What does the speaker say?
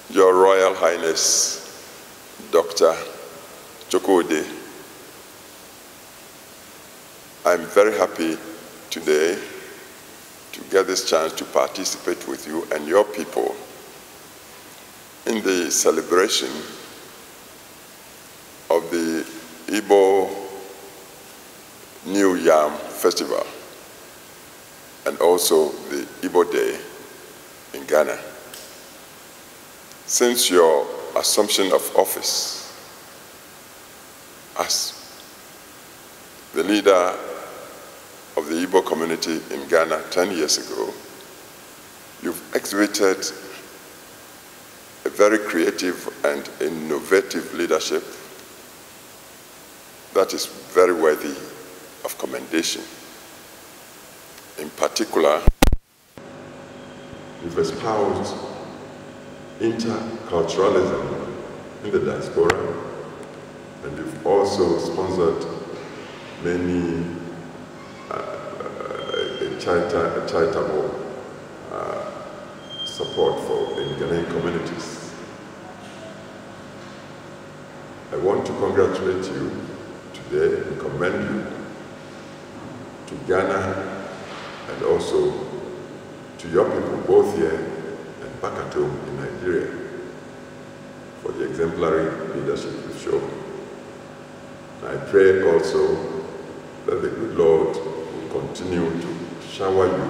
Your Royal Highness, Dr. Chukwudi, I'm very happy today to get this chance to participate with you and your people in the celebration of the Igbo New Yam Festival and also the Igbo Day in Ghana. Since your assumption of office as the leader of the Igbo community in Ghana 10 years ago, you've exhibited a very creative and innovative leadership that is very worthy of commendation. In particular, you've espoused interculturalism in the diaspora, and you've also sponsored many charitable support for in Ghanaian communities. I want to congratulate you today and commend you to Ghana and also to your people both here and back at home in Nigeria for the exemplary leadership you've shown. I pray also that the good Lord will continue to shower you